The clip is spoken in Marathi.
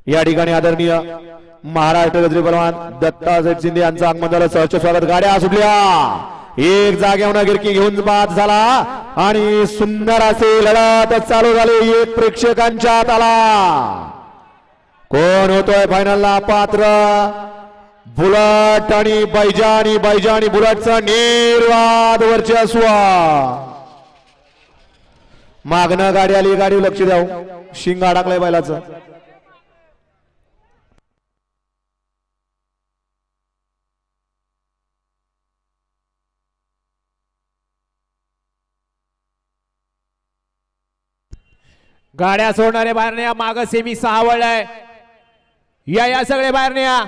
या ठिकाणी आदरणीय महाराष्ट्र गजरी पहलवान दत्ता सेठ शिंदे यांचं आगमन झालं. सहर्ष स्वागत. गाड्या सुटल्या. एक जागेवर गिरकी घेऊन बाद झाला आणि सुंदर असे लढत चालू झाली. एक प्रेक्षकांच्या हाताला कोण होतोय फायनलला पात्र? बुलट आणि बैजानी बुलटचा निर्वाद वर्चस्व. मागणं गाडी आली. गाडी लक्ष द्याव. शिंग अडकलंय बैलाचं. गाड्या सोडणारे बाहेर न्या. माग सेमी 6 वळलाय. या सगळे बाहेर न्या.